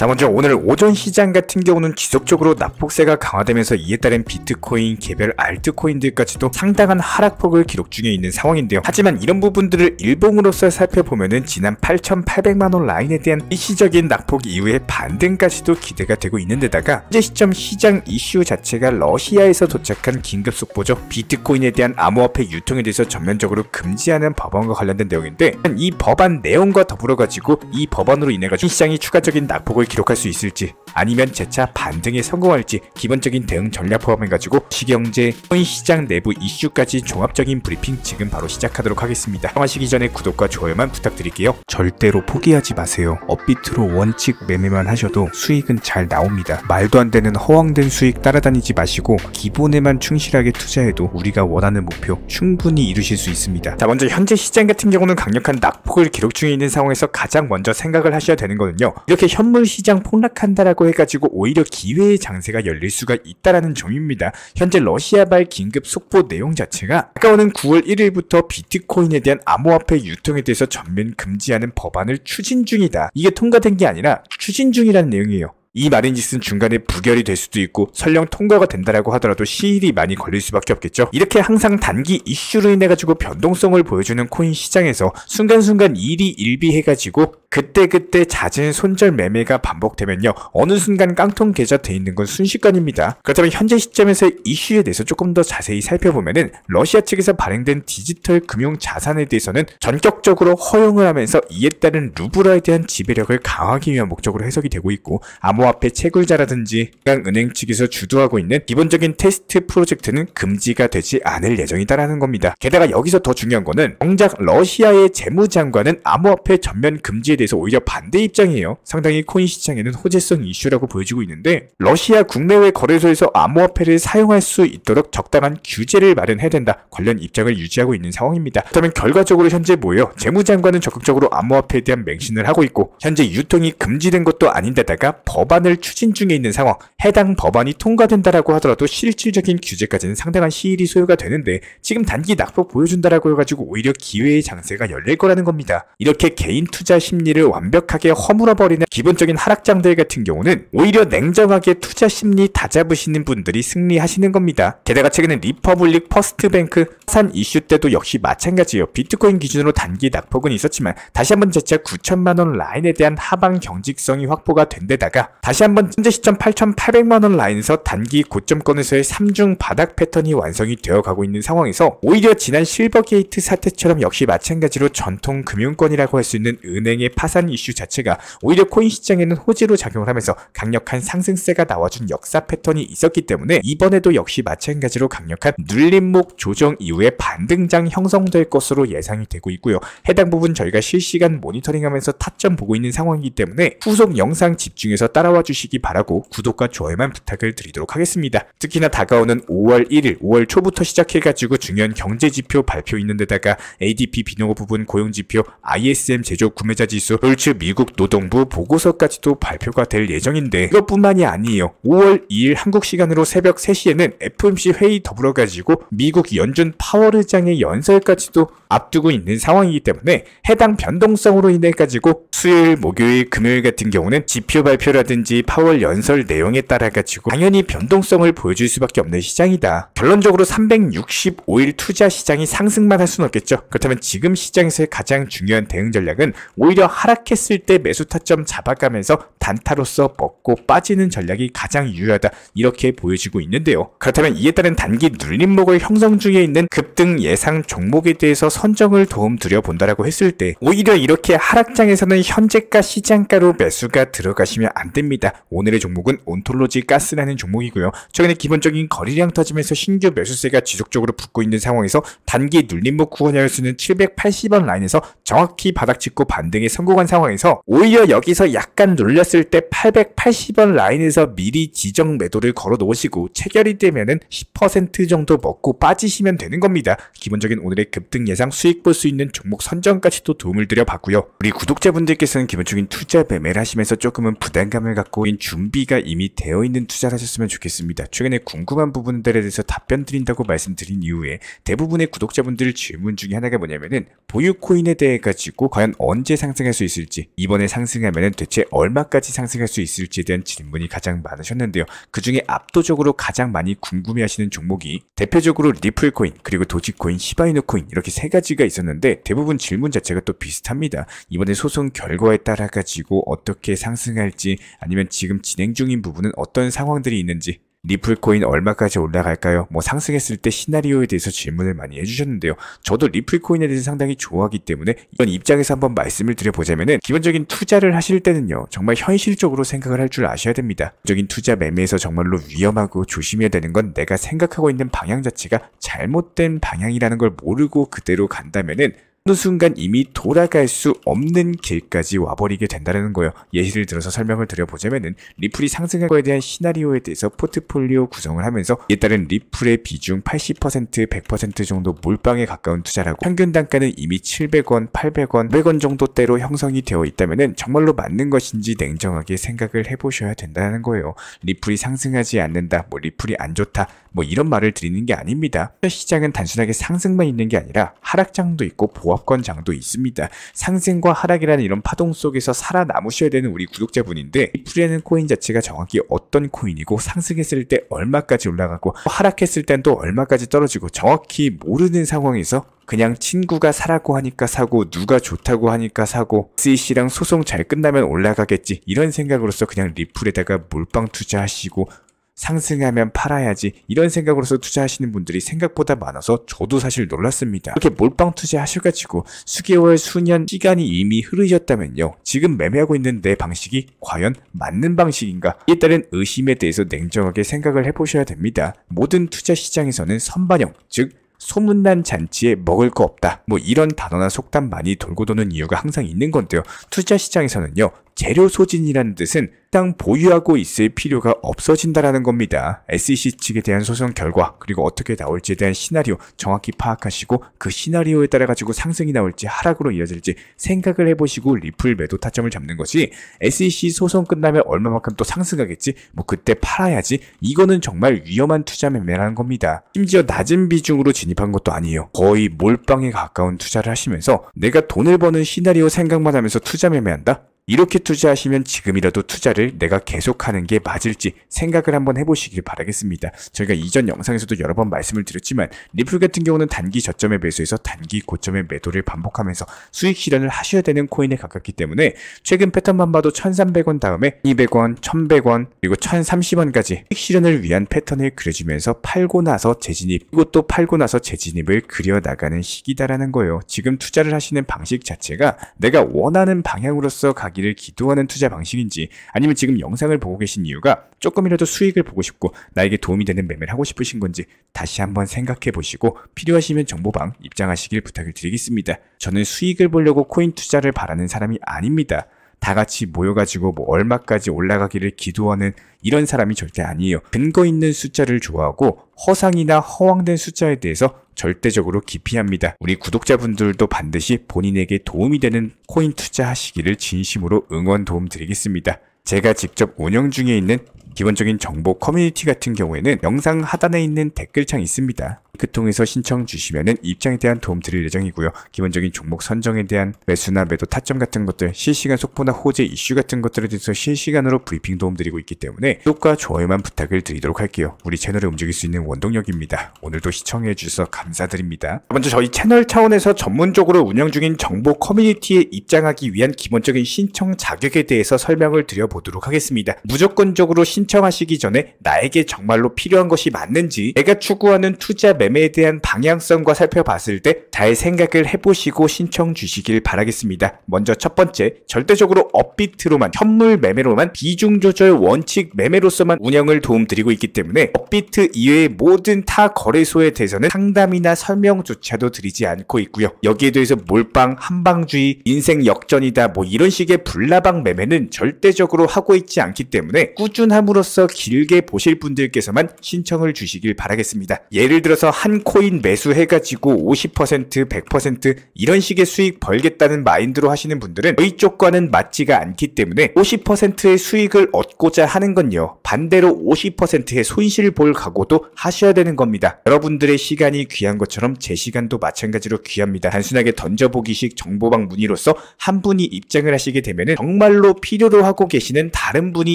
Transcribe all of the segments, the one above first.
자, 먼저 오늘 오전 시장 같은 경우는 지속적으로 낙폭세가 강화되면서 이에 따른 비트코인, 개별 알트코인들까지도 상당한 하락폭을 기록 중에 있는 상황인데요. 하지만 이런 부분들을 일봉으로서 살펴보면은 지난 8,800만원 라인에 대한 일시적인 낙폭 이후의 반등까지도 기대가 되고 있는 데다가 현재 시점 시장 이슈 자체가 러시아에서 도착한 긴급 속보죠. 비트코인에 대한 암호화폐 유통에 대해서 전면적으로 금지하는 법안과 관련된 내용인데, 이 법안 내용과 더불어 가지고 이 법안으로 인해 가지고 시장이 추가적인 낙폭을 기록할 수 있을지, 아니면 재차 반등에 성공할지 기본적인 대응 전략 포함해가지고 시경제, 코인 시장 내부 이슈까지 종합적인 브리핑 지금 바로 시작하도록 하겠습니다. 시청하시기 전에 구독과 좋아요만 부탁드릴게요. 절대로 포기하지 마세요. 업비트로 원칙 매매만 하셔도 수익은 잘 나옵니다. 말도 안 되는 허황된 수익 따라다니지 마시고 기본에만 충실하게 투자해도 우리가 원하는 목표 충분히 이루실 수 있습니다. 자, 먼저 현재 시장 같은 경우는 강력한 낙폭을 기록 중에 있는 상황에서 가장 먼저 생각을 하셔야 되는 거는요, 이렇게 현물 시장 폭락한다라고 해가지고 오히려 기회의 장세가 열릴 수가 있다라는 점입니다. 현재 러시아발 긴급 속보 내용 자체가 아까오는 9월 1일부터 비트코인에 대한 암호화폐 유통에 대해서 전면 금지하는 법안을 추진 중이다. 이게 통과된 게 아니라 추진 중이라는 내용이에요. 이 말인즉슨 중간에 부결이 될 수도 있고 설령 통과가 된다라고 하더라도 시일이 많이 걸릴 수밖에 없겠죠. 이렇게 항상 단기 이슈로 인해 가지고 변동성을 보여주는 코인 시장에서 순간순간 일이 일비해가지고 그때그때 잦은 손절 매매가 반복되면요, 어느 순간 깡통 계좌 돼 있는 건 순식간입니다. 그렇다면 현재 시점에서 이슈에 대해서 조금 더 자세히 살펴보면은 러시아 측에서 발행된 디지털 금융 자산에 대해서는 전격적으로 허용을 하면서 이에 따른 루블화에 대한 지배력을 강화하기 위한 목적으로 해석이 되고 있고, 암호화폐 채굴자라든지 은행 측에서 주도하고 있는 기본적인 테스트 프로젝트는 금지가 되지 않을 예정이다라는 겁니다. 게다가 여기서 더 중요한 거는 정작 러시아의 재무장관은 암호화폐 전면 금지에 대해서 오히려 반대 입장이에요. 상당히 코인 시장에는 호재성 이슈라고 보여지고 있는데, 러시아 국내외 거래소에서 암호화폐를 사용할 수 있도록 적당한 규제를 마련해야 된다, 관련 입장을 유지하고 있는 상황입니다. 그렇다면 결과적으로 현재 뭐예요? 재무장관은 적극적으로 암호화폐에 대한 맹신을 하고 있고, 현재 유통이 금지된 것도 아닌데다가 법안을 추진 중에 있는 상황, 해당 법안이 통과된다라고 하더라도 실질적인 규제까지는 상당한 시일이 소요가 되는데, 지금 단기 낙폭 보여준다라고 해가지고 오히려 기회의 장세가 열릴 거라는 겁니다. 이렇게 개인 투자 심리를 완벽하게 허물어버리는 기본적인 하락장들 같은 경우는 오히려 냉정하게 투자 심리 다 잡으시는 분들이 승리하시는 겁니다. 게다가 최근에 리퍼블릭 퍼스트뱅크 산 이슈 때도 역시 마찬가지예요. 비트코인 기준으로 단기 낙폭은 있었지만 다시 한번 재차 9천만원 라인에 대한 하방 경직성이 확보가 된 데다가 다시 한번 현재 시점 8,800만원 라인에서 단기 고점권에서의 3중 바닥 패턴이 완성이 되어가고 있는 상황에서 오히려 지난 실버게이트 사태처럼 역시 마찬가지로 전통 금융권이라고 할 수 있는 은행의 파산 이슈 자체가 오히려 코인 시장에는 호재로 작용을 하면서 강력한 상승세가 나와준 역사 패턴이 있었기 때문에 이번에도 역시 마찬가지로 강력한 눌림목 조정 이후에 반등장 형성될 것으로 예상이 되고 있고요. 해당 부분 저희가 실시간 모니터링하면서 타점 보고 있는 상황이기 때문에 후속 영상 집중해서 따라와 주시기 바라고 구독과 좋아요만 부탁을 드리도록 하겠습니다. 특히나 다가오는 5월 1일, 5월 초부터 시작해가지고 중요한 경제지표 발표 있는 데다가 ADP 비농업 부분 고용지표, ISM 제조 구매자 지수, 롤츠 미국 노동부 보고서까지도 발표가 될 예정인데, 이것뿐만이 아니에요. 5월 2일 한국 시간으로 새벽 3시에는 FOMC 회의 더불어가지고 미국 연준 파월 의장의 연설까지도 앞두고 있는 상황이기 때문에 해당 변동성으로 인해 가지고 수요일, 목요일, 금요일 같은 경우는 지표 발표라든지 파월 연설 내용에 따라 가지고 당연히 변동성을 보여줄 수밖에 없는 시장이다. 결론적으로 365일 투자 시장이 상승만 할 수는 없겠죠. 그렇다면 지금 시장에서의 가장 중요한 대응 전략은 오히려 하락했을 때 매수 타점 잡아가면서 단타로서 먹고 빠지는 전략이 가장 유효하다, 이렇게 보여지고 있는데요. 그렇다면 이에 따른 단기 눌림목을 형성 중에 있는 급등 예상 종목에 대해서 선정을 도움 드려본다라고 했을 때 오히려 이렇게 하락장에서는 현재가 시장가로 매수가 들어가시면 안 됩니다. 오늘의 종목은 온톨로지 가스라는 종목이고요. 최근에 기본적인 거래량 터지면서 신규 매수세가 지속적으로 붙고 있는 상황에서 단기 눌림목 구간이할 수 있는 780원 라인에서 정확히 바닥 짚고 반등에 성공한 상황에서 오히려 여기서 약간 눌렸을 때 880원 라인에서 미리 지정 매도를 걸어 놓으시고 체결이 되면은 10% 정도 먹고 빠지시면 되는 겁니다. 기본적인 오늘의 급등 예상 수익 볼 수 있는 종목 선정까지도 도움을 드려봤고요. 우리 구독자분들께서는 기본적인 투자 매매를 하시면서 조금은 부담감을 갖고 준비가 이미 되어 있는 투자를 하셨으면 좋겠습니다. 최근에 궁금한 부분들에 대해서 답변 드린다고 말씀드린 이후에 대부분의 구독자분들 질문 중에 하나가 뭐냐면은 보유 코인에 대해 가지고 과연 언제 상승할 상승할 수 있을지, 이번에 상승하면 대체 얼마까지 상승할 수 있을지에 대한 질문이 가장 많으셨는데요. 그 중에 압도적으로 가장 많이 궁금해하시는 종목이 대표적으로 리플코인, 그리고 도지코인, 시바이누 코인 이렇게 세 가지가 있었는데 대부분 질문 자체가 또 비슷합니다. 이번에 소송 결과에 따라 가지고 어떻게 상승할지, 아니면 지금 진행 중인 부분은 어떤 상황들이 있는지, 리플코인 얼마까지 올라갈까요? 뭐 상승했을 때 시나리오에 대해서 질문을 많이 해주셨는데요. 저도 리플코인에 대해서 상당히 좋아하기 때문에 이런 입장에서 한번 말씀을 드려보자면은, 기본적인 투자를 하실 때는요, 정말 현실적으로 생각을 할 줄 아셔야 됩니다. 기본적인 투자 매매에서 정말로 위험하고 조심해야 되는 건, 내가 생각하고 있는 방향 자체가 잘못된 방향이라는 걸 모르고 그대로 간다면은 어느 순간 이미 돌아갈 수 없는 길까지 와버리게 된다는 거예요. 예시를 들어서 설명을 드려보자면은, 리플이 상승할 거에 대한 시나리오에 대해서 포트폴리오 구성을 하면서 이에 따른 리플의 비중 80%, 100% 정도 몰빵에 가까운 투자라고, 평균 단가는 이미 700원, 800원, 500원 정도대로 형성이 되어 있다면은 정말로 맞는 것인지 냉정하게 생각을 해보셔야 된다는 거예요. 리플이 상승하지 않는다, 뭐 리플이 안 좋다, 뭐 이런 말을 드리는 게 아닙니다. 시장은 단순하게 상승만 있는 게 아니라 하락장도 있고 보합권장도 있습니다. 상승과 하락이라는 이런 파동 속에서 살아남으셔야 되는 우리 구독자분인데, 리플이라는 코인 자체가 정확히 어떤 코인이고, 상승했을 때 얼마까지 올라가고 하락했을 땐 또 얼마까지 떨어지고 정확히 모르는 상황에서 그냥 친구가 사라고 하니까 사고, 누가 좋다고 하니까 사고, SEC랑 소송 잘 끝나면 올라가겠지, 이런 생각으로서 그냥 리플에다가 몰빵 투자하시고 상승하면 팔아야지, 이런 생각으로서 투자하시는 분들이 생각보다 많아서 저도 사실 놀랐습니다. 이렇게 몰빵 투자하셔가지고 수개월, 수년 시간이 이미 흐르셨다면요, 지금 매매하고 있는 내 방식이 과연 맞는 방식인가? 이에 따른 의심에 대해서 냉정하게 생각을 해보셔야 됩니다. 모든 투자 시장에서는 선반영, 즉 소문난 잔치에 먹을 거 없다, 뭐 이런 단어나 속담 많이 돌고 도는 이유가 항상 있는 건데요. 투자 시장에서는요, 재료 소진이라는 뜻은 땅 보유하고 있을 필요가 없어진다라는 겁니다. SEC 측에 대한 소송 결과, 그리고 어떻게 나올지에 대한 시나리오 정확히 파악하시고, 그 시나리오에 따라 가지고 상승이 나올지 하락으로 이어질지 생각을 해보시고 리플 매도 타점을 잡는 것이, SEC 소송 끝나면 얼마만큼 또 상승하겠지, 뭐 그때 팔아야지, 이거는 정말 위험한 투자 매매라는 겁니다. 심지어 낮은 비중으로 진입한 것도 아니에요. 거의 몰빵에 가까운 투자를 하시면서 내가 돈을 버는 시나리오 생각만 하면서 투자 매매한다? 이렇게 투자하시면 지금이라도 투자를 내가 계속하는 게 맞을지 생각을 한번 해보시길 바라겠습니다. 저희가 이전 영상에서도 여러 번 말씀을 드렸지만, 리플 같은 경우는 단기 저점의 매수에서 단기 고점의 매도를 반복하면서 수익 실현을 하셔야 되는 코인에 가깝기 때문에, 최근 패턴만 봐도 1300원 다음에 200원, 1100원, 그리고 1030원까지 수익 실현을 위한 패턴을 그려주면서 팔고 나서 재진입, 그리고 또 팔고 나서 재진입을 그려나가는 시기다라는 거예요. 지금 투자를 하시는 방식 자체가 내가 원하는 방향으로서 가기를 기도하는 투자 방식인지, 아니면 지금 영상을 보고 계신 이유가 조금이라도 수익을 보고 싶고 나에게 도움이 되는 매매를 하고 싶으신 건지 다시 한번 생각해 보시고, 필요하시면 정보방 입장하시길 부탁을 드리겠습니다. 저는 수익을 보려고 코인 투자를 바라는 사람이 아닙니다. 다 같이 모여가지고 뭐 얼마까지 올라가기를 기도하는 이런 사람이 절대 아니에요. 근거 있는 숫자를 좋아하고 허상이나 허황된 숫자에 대해서 절대적으로 기피합니다. 우리 구독자분들도 반드시 본인에게 도움이 되는 코인 투자하시기를 진심으로 응원 도움 드리겠습니다. 제가 직접 운영 중에 있는 기본적인 정보 커뮤니티 같은 경우에는 영상 하단에 있는 댓글창이 있습니다. 그 통해서 신청 주시면은 입장에 대한 도움 드릴 예정이고요. 기본적인 종목 선정에 대한 매수나 매도 타점 같은 것들, 실시간 속보나 호재 이슈 같은 것들에 대해서 실시간으로 브리핑 도움 드리고 있기 때문에 구독과 좋아요만 부탁을 드리도록 할게요. 우리 채널을 움직일 수 있는 원동력입니다. 오늘도 시청해 주셔서 감사드립니다. 먼저 저희 채널 차원에서 전문적으로 운영 중인 정보 커뮤니티에 입장하기 위한 기본적인 신청 자격에 대해서 설명을 드려보도록 하겠습니다. 무조건적으로 신청하시기 전에 나에게 정말로 필요한 것이 맞는지, 내가 추구하는 투자 매매에 대한 방향성과 살펴봤을 때 잘 생각을 해보시고 신청 주시길 바라겠습니다. 먼저 첫 번째, 절대적으로 업비트로만, 현물 매매로만, 비중 조절 원칙 매매로서만 운영을 도움드리고 있기 때문에 업비트 이외의 모든 타 거래소에 대해서는 상담이나 설명조차도 드리지 않고 있고요. 여기에 대해서 몰빵, 한방주의, 인생 역전이다, 뭐 이런 식의 불나방 매매는 절대적으로 하고 있지 않기 때문에 꾸준함으로써 길게 보실 분들께서만 신청을 주시길 바라겠습니다. 예를 들어서 한 코인 매수해가지고 50%, 100% 이런 식의 수익 벌겠다는 마인드로 하시는 분들은 저희 쪽과는 맞지가 않기 때문에 50%의 수익을 얻고자 하는 건요, 반대로 50%의 손실 볼 각오도 하셔야 되는 겁니다. 여러분들의 시간이 귀한 것처럼 제 시간도 마찬가지로 귀합니다. 단순하게 던져보기식 정보방 문의로서 한 분이 입장을 하시게 되면은 정말로 필요로 하고 계시는 다른 분이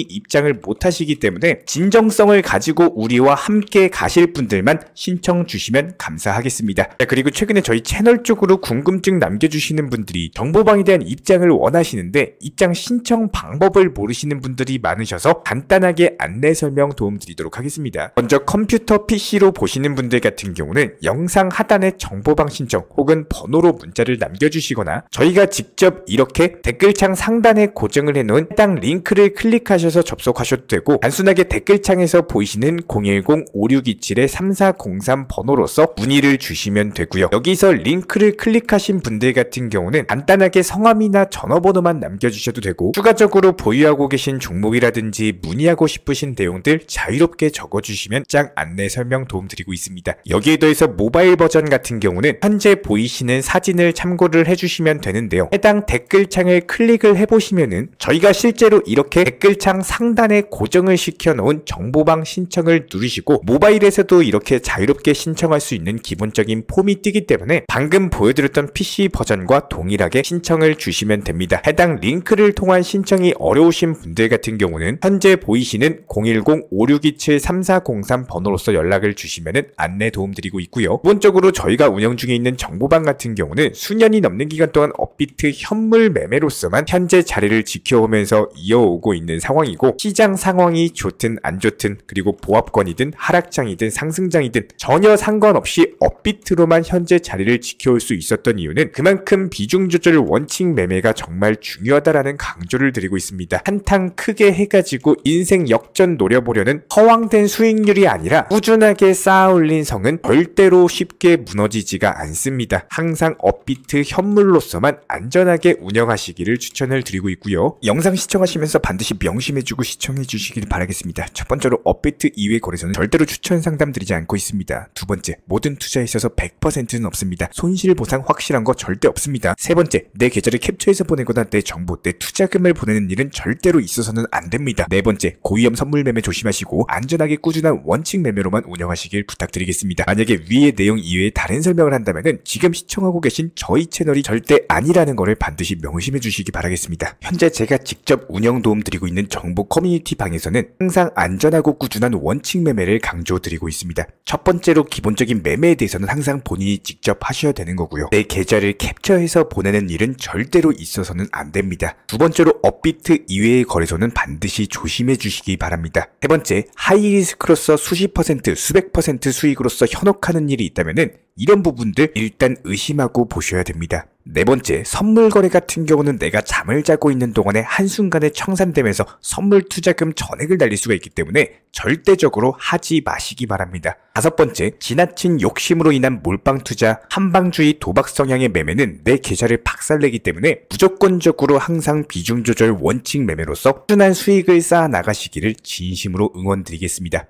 입장을 못 하시기 때문에 진정성을 가지고 우리와 함께 가실 분들만 신청 주시면 감사하겠습니다. 자, 그리고 최근에 저희 채널 쪽으로 궁금증 남겨주시는 분들이 정보방에 대한 입장을 원하시는데 입장 신청 방법을 모르시는 분들이 많으셔서 간단하게 안내 설명 도움드리도록 하겠습니다. 먼저 컴퓨터 PC로 보시는 분들 같은 경우는 영상 하단에 정보방 신청 혹은 번호로 문자를 남겨주시거나 저희가 직접 이렇게 댓글창 상단에 고정을 해놓은 해당 링크를 클릭하셔서 접속하셔도 되고, 단순하게 댓글창에서 보이시는 010-5627-3403 번호로서 문의를 주시면 되고요. 여기서 링크를 클릭하신 분들 같은 경우는 간단하게 성함이나 전화번호만 남겨주셔도 되고, 추가적으로 보유하고 계신 종목이라든지 문의하고 싶으신 내용들 자유롭게 적어주시면 짱 안내 설명 도움드리고 있습니다. 여기에 더해서 모바일 버전 같은 경우는 현재 보이시는 사진을 참고를 해주시면 되는데요. 해당 댓글창을 클릭을 해보시면은 저희가 실제로 이렇게 댓글창 상단에 고정을 시켜놓은 정보방 신청을 누르시고 모바일에서도 이렇게 자유롭게 신청할 수 있는 기본적인 폼이 뜨기 때문에 방금 보여드렸던 PC 버전과 동일하게 신청을 주시면 됩니다. 해당 링크를 통한 신청이 어려우신 분들 같은 경우는 현재 보이시는 010-5627-3403 번호로서 연락을 주시면 안내 도움드리고 있고요. 기본적으로 저희가 운영 중에 있는 정보방 같은 경우는 수년이 넘는 기간 동안 업비트 현물 매매로서만 현재 자리를 지켜오면서 이어오고 있는 상황이고, 시장 상황이 좋든 안 좋든 그리고 보합권이든 하락장이든 상승장이든 전혀 상관없이 업비트로만 현재 자리를 지켜올 수 있었던 이유는 그만큼 비중 조절 원칙 매매가 정말 중요하다라는 강조를 드리고 있습니다. 한탕 크게 해가지고 인생 역전 노려보려는 허황된 수익률이 아니라 꾸준하게 쌓아 올린 성은 절대로 쉽게 무너지지가 않습니다. 항상 업비트 현물로서만 안전하게 운영하시기를 추천을 드리고 있고요. 영상 시청하시면서 반드시 명심해주고 시청해 주시길 바라겠습니다. 첫 번째로 업비트 이외 거래소는 절대로 추천 상담 드리지 않고 있습니다. 두 번째, 모든 투자에 있어서 100%는 없습니다. 손실 보상 확실한 거 절대 없습니다. 세 번째, 내 계좌를 캡처해서 보내거나 내 정보, 내 투자금을 보내는 일은 절대로 있어서는 안 됩니다. 네 번째, 고위험 선물 매매 조심하시고 안전하게 꾸준한 원칙 매매로만 운영하시길 부탁드리겠습니다. 만약에 위의 내용 이외에 다른 설명을 한다면은 지금 시청하고 계신 저희 채널이 절대 아니라는 거를 반드시 명심해 주시기 바라겠습니다. 현재 제가 직접 운영 도움 드리고 있는 정보 커뮤니티 방에서는 항상 안전하고 꾸준한 원칙 매매를 강조드리고 있습니다. 첫 번째로 기본적인 매매에 대해서는 항상 본인이 직접 하셔야 되는 거고요. 내 계좌를 캡처해서 보내는 일은 절대로 있어서는 안 됩니다. 두 번째로 업비트 이외의 거래소는 반드시 조심해 주시기 바랍니다. 세 번째, 하이리스크로서 수십 퍼센트, 수백 퍼센트 수익으로서 현혹하는 일이 있다면은 이런 부분들 일단 의심하고 보셔야 됩니다. 네 번째, 선물 거래 같은 경우는 내가 잠을 자고 있는 동안에 한순간에 청산되면서 선물 투자금 전액을 날릴 수가 있기 때문에 절대적으로 하지 마시기 바랍니다. 다섯 번째, 지나친 욕심으로 인한 몰빵 투자, 한방주의 도박 성향의 매매는 내 계좌를 박살내기 때문에 무조건적으로 항상 비중 조절 원칙 매매로서 꾸준한 수익을 쌓아 나가시기를 진심으로 응원드리겠습니다.